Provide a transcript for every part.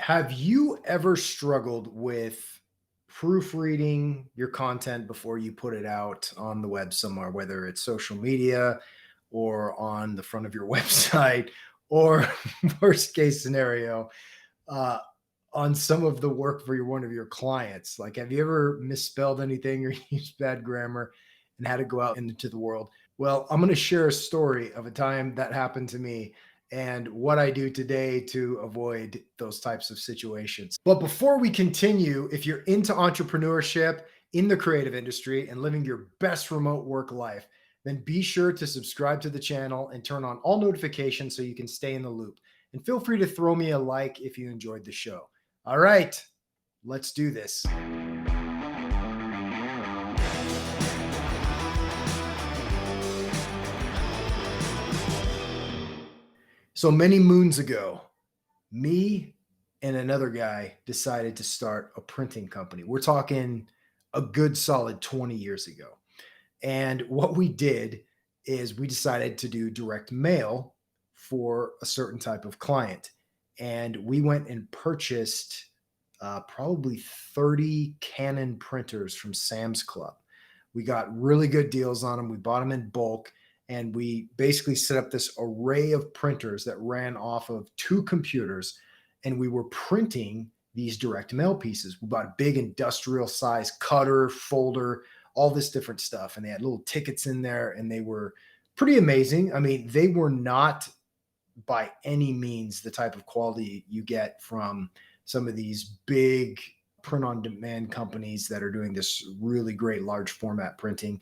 Have you ever struggled with proofreading your content before you put it out on the web somewhere, whether it's social media or on the front of your website, or worst case scenario, uh, on some of the work for one of your clients? Like, have you ever misspelled anything or used bad grammar and had to go out into the world? Well, I'm going to share a story of a time that happened to me and what I do today to avoid those types of situations. But before we continue, if you're into entrepreneurship in the creative industry and living your best remote work life, then be sure to subscribe to the channel and turn on all notifications so you can stay in the loop. And feel free to throw me a like if you enjoyed the show. All right, let's do this. So many moons ago, me and another guy decided to start a printing company. We're talking a good solid 20 years ago. And what we did is we decided to do direct mail for a certain type of client. And we went and purchased probably 30 Canon printers from Sam's Club. We got really good deals on them. We bought them in bulk. And we basically set up this array of printers that ran off of two computers. And we were printing these direct mail pieces. We bought a big industrial size cutter, folder, all this different stuff. And they had little tickets in there and they were pretty amazing. I mean, they were not by any means the type of quality you get from some of these big print on demand companies that are doing this really great large format printing.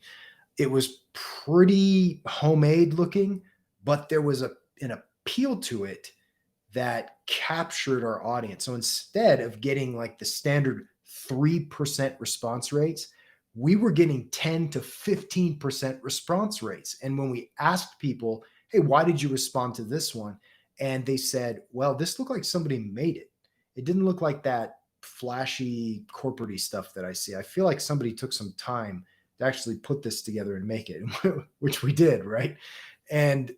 It was pretty homemade looking, but there was an appeal to it that captured our audience. So instead of getting like the standard 3% response rates, we were getting 10 to 15% response rates. And when we asked people, hey, why did you respond to this one? And they said, well, this looked like somebody made it. It didn't look like that flashy corporate stuff that I see. I feel like somebody took some time to actually put this together and make it, which we did, right? And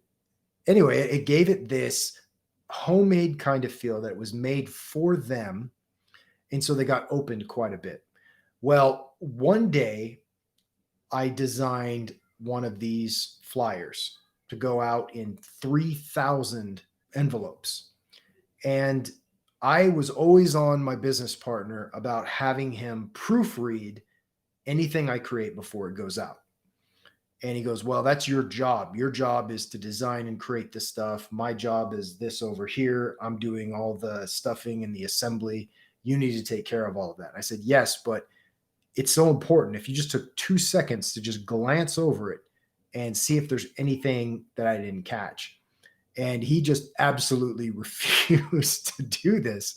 anyway, it gave it this homemade kind of feel that it was made for them. And so they got opened quite a bit. Well, one day I designed one of these flyers to go out in 3,000 envelopes. And I was always on my business partner about having him proofread anything I create before it goes out. And he goes, well, that's your job. Your job is to design and create this stuff. My job is this over here. I'm doing all the stuffing and the assembly. You need to take care of all of that. I said, yes, but it's so important. If you just took 2 seconds to just glance over it and see if there's anything that I didn't catch. And he just absolutely refused to do this.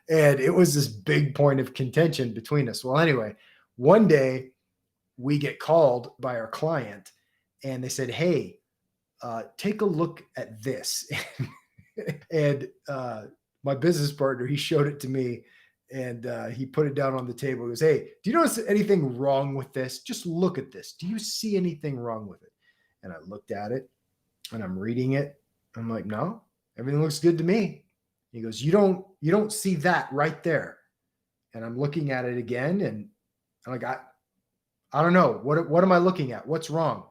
And it was this big point of contention between us. Well, anyway, one day we get called by our client and they said, hey, take a look at this. And my business partner, he showed it to me and he put it down on the table. He goes, hey, do you notice anything wrong with this? Just look at this. Do you see anything wrong with it? And I looked at it and I'm reading it. I'm like, no, everything looks good to me. He goes, you don't see that right there. And I'm looking at it again and I'm like, I don't know. What am I looking at? What's wrong?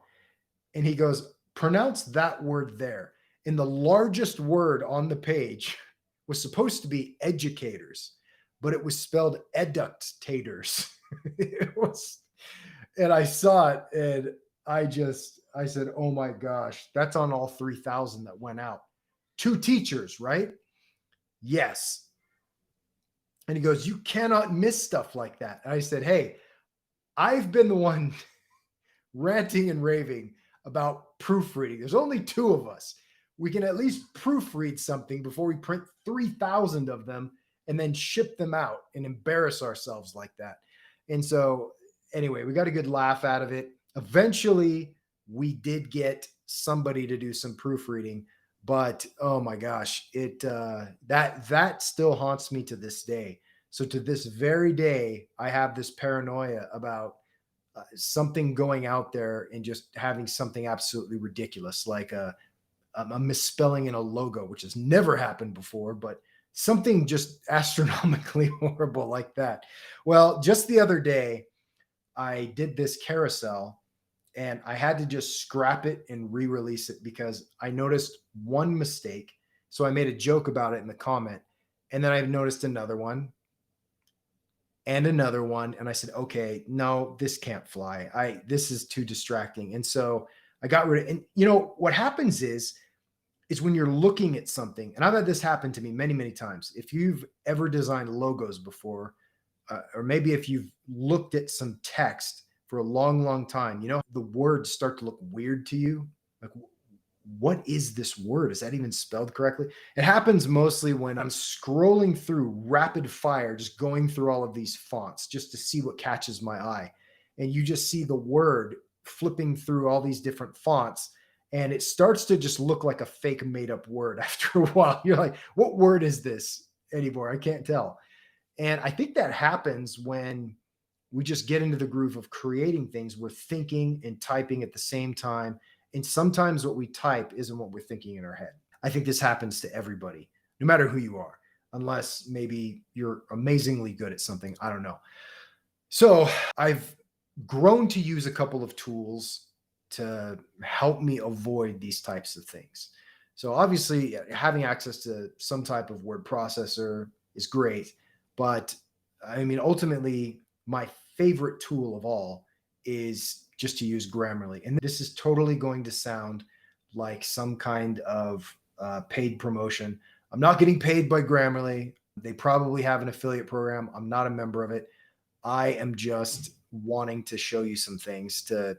And he goes, pronounce that word there. And the largest word on the page was supposed to be educators, but it was spelled eductators. It was, and I saw it and I said, oh my gosh, that's on all 3,000 that went out. Two teachers, right? Yes. And he goes, you cannot miss stuff like that. And I said, hey, I've been the one ranting and raving about proofreading. There's only two of us. We can at least proofread something before we print 3,000 of them and then ship them out and embarrass ourselves like that. And so anyway, we got a good laugh out of it. Eventually, we did get somebody to do some proofreading, but oh my gosh, that still haunts me to this day. So to this very day, I have this paranoia about something going out there and just having something absolutely ridiculous, like a misspelling in a logo, which has never happened before, but something just astronomically horrible like that. Well, just the other day, I did this carousel and I had to just scrap it and re-release it because I noticed one mistake. So I made a joke about it in the comment, and then I noticed another one and another one, and I said, "Okay, no, this can't fly. I This is too distracting." And so I got rid of. And what happens is when you're looking at something, and I've had this happen to me many, many times. If you've ever designed logos before, or maybe if you've looked at some text for a long, long time, the words start to look weird to you. Like, what is this word? Is that even spelled correctly? It happens mostly when I'm scrolling through rapid fire, just going through all of these fonts just to see what catches my eye. And you just see the word flipping through all these different fonts. And it starts to just look like a fake made up word after a while. You're like, what word is this anymore? I can't tell. And I think that happens when we just get into the groove of creating things. We're thinking and typing at the same time. And sometimes what we type isn't what we're thinking in our head. I think this happens to everybody, no matter who you are, unless maybe you're amazingly good at something. I don't know. So I've grown to use a couple of tools to help me avoid these types of things. So obviously, having access to some type of word processor is great, but I mean, ultimately, my favorite tool of all is just to use Grammarly. And this is totally going to sound like some kind of paid promotion. I'm not getting paid by Grammarly. They probably have an affiliate program. I'm not a member of it. I am just wanting to show you some things to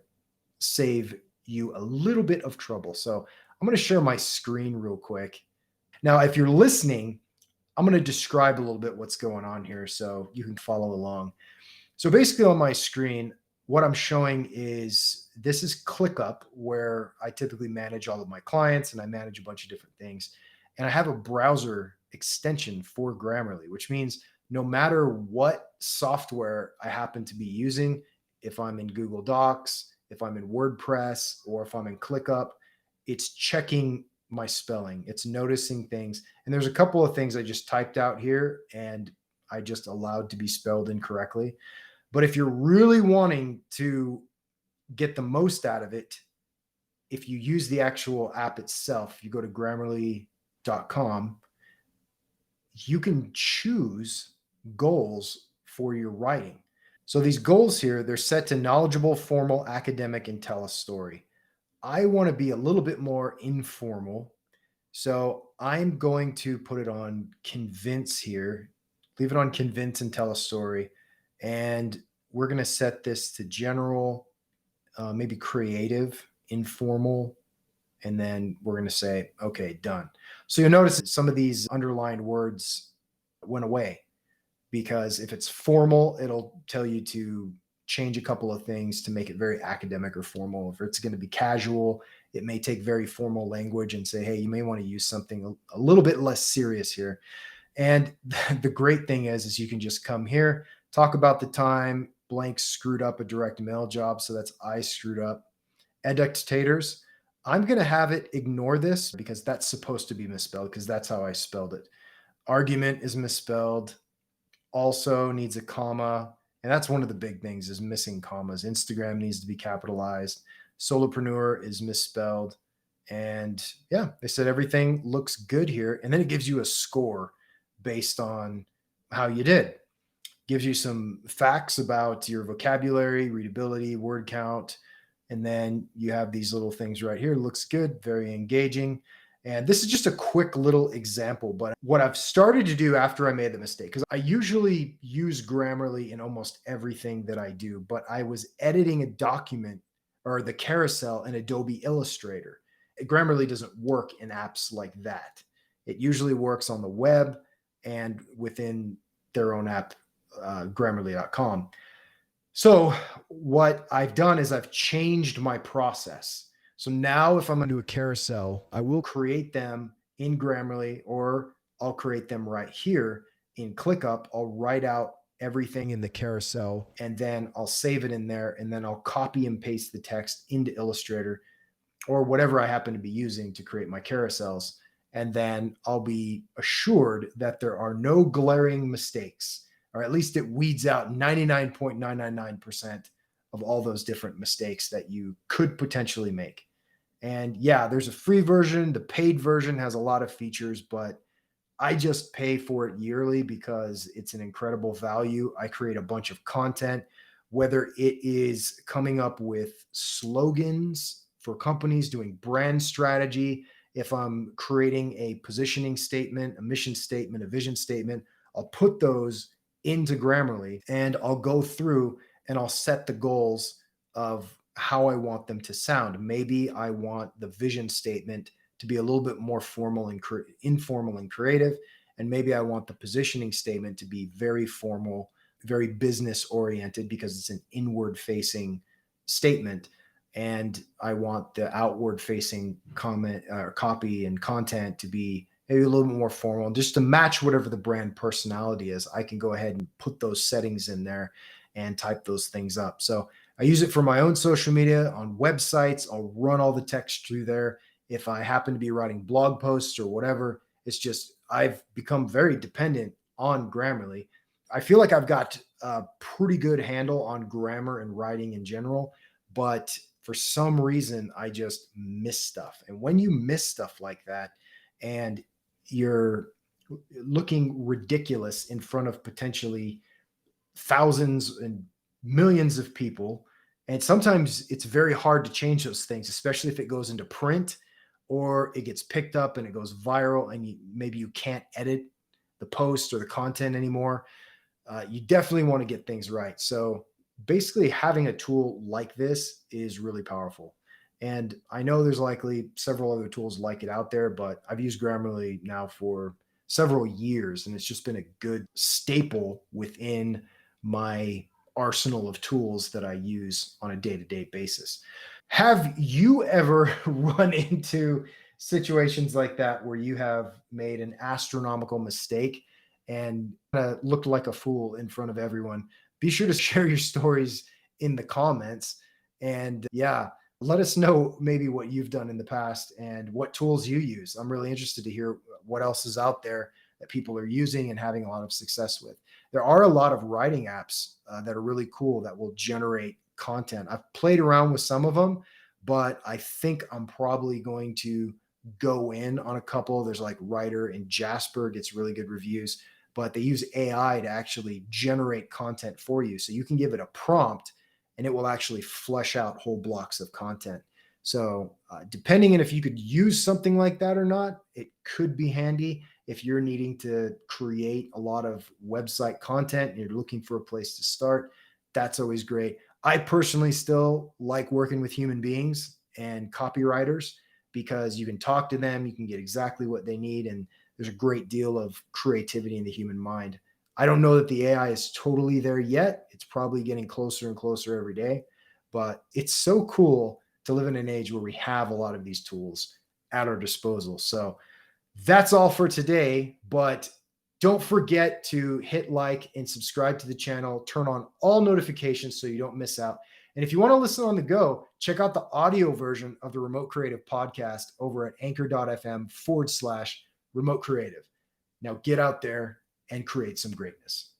save you a little bit of trouble. So I'm going to share my screen real quick. Now, if you're listening, I'm going to describe a little bit what's going on here so you can follow along. So basically on my screen, what I'm showing is this is ClickUp, where I typically manage all of my clients and I manage a bunch of different things. And I have a browser extension for Grammarly, which means no matter what software I happen to be using, if I'm in Google Docs, if I'm in WordPress, or if I'm in ClickUp, it's checking my spelling, it's noticing things. And there's a couple of things I just typed out here and I just allowed to be spelled incorrectly. But if you're really wanting to get the most out of it, if you use the actual app itself, you go to grammarly.com, you can choose goals for your writing. So these goals here, they're set to knowledgeable, formal, academic, and tell a story. I want to be a little bit more informal. So I'm going to put it on convince here, leave it on convince and tell a story. And we're going to set this to general, maybe creative, informal, and then we're going to say, okay, done. So you'll notice that some of these underlined words went away because if it's formal, it'll tell you to change a couple of things to make it very academic or formal. If it's going to be casual, it may take very formal language and say, hey, you may want to use something a little bit less serious here. And the great thing is you can just come here, talk about the time blank screwed up a direct mail job. So that's I screwed up. Educators, I'm going to have it ignore this because that's supposed to be misspelled because that's how I spelled it. Argument is misspelled, also needs a comma. And that's one of the big things is missing commas. Instagram needs to be capitalized. Solopreneur is misspelled. And yeah, they said everything looks good here. And then it gives you a score based on how you did. Gives you some facts about your vocabulary, readability, word count. And then you have these little things right here. Looks good, very engaging. And this is just a quick little example, but what I've started to do after I made the mistake, because I usually use Grammarly in almost everything that I do, but I was editing a document or the carousel in Adobe Illustrator. Grammarly doesn't work in apps like that. It usually works on the web and within their own app, grammarly.com. So what I've done is I've changed my process. So now if I'm going to do a carousel, I will create them in Grammarly or I'll create them right here in ClickUp. I'll write out everything in the carousel and then I'll save it in there and then I'll copy and paste the text into Illustrator or whatever I happen to be using to create my carousels. And then I'll be assured that there are no glaring mistakes, or at least it weeds out 99.999% of all those different mistakes that you could potentially make. And yeah, there's a free version. The paid version has a lot of features, but I just pay for it yearly because it's an incredible value. I create a bunch of content, whether it is coming up with slogans for companies, doing brand strategy. If I'm creating a positioning statement, a mission statement, a vision statement, I'll put those into Grammarly and I'll go through and I'll set the goals of how I want them to sound. Maybe I want the vision statement to be a little bit more formal and informal and creative. And maybe I want the positioning statement to be very formal, very business oriented because it's an inward facing statement. And I want the outward facing comment or copy and content to be maybe a little bit more formal. And just to match whatever the brand personality is, I can go ahead and put those settings in there and type those things up. So I use it for my own social media on websites. I'll run all the text through there. If I happen to be writing blog posts or whatever, it's just I've become very dependent on Grammarly. I feel like I've got a pretty good handle on grammar and writing in general, but for some reason, I just miss stuff. And when you miss stuff like that and you're looking ridiculous in front of potentially thousands and millions of people. And sometimes it's very hard to change those things, especially if it goes into print or it gets picked up and it goes viral and maybe you can't edit the post or the content anymore. You definitely want to get things right. So basically, having a tool like this is really powerful. And I know there's likely several other tools like it out there, but I've used Grammarly now for several years, and it's just been a good staple within my arsenal of tools that I use on a day to day basis. Have you ever run into situations like that where you have made an astronomical mistake and looked like a fool in front of everyone? Be sure to share your stories in the comments. And yeah, let us know maybe what you've done in the past and what tools you use. I'm really interested to hear what else is out there that people are using and having a lot of success with. There are a lot of writing apps that are really cool that will generate content. I've played around with some of them, but I think I'm probably going to go in on a couple. There's like Writer and Jasper gets really good reviews, but they use AI to actually generate content for you. So you can give it a prompt and it will actually flesh out whole blocks of content. So depending on if you could use something like that or not, it could be handy if you're needing to create a lot of website content and you're looking for a place to start. That's always great. I personally still like working with human beings and copywriters because you can talk to them, you can get exactly what they need, and there's a great deal of creativity in the human mind. I don't know that the AI is totally there yet. It's probably getting closer and closer every day, but it's so cool to live in an age where we have a lot of these tools at our disposal. So that's all for today, but don't forget to hit like and subscribe to the channel, turn on all notifications so you don't miss out. And if you want to listen on the go, check out the audio version of the Remote Creative podcast over at anchor.fm/remote creative. Now get out there and create some greatness.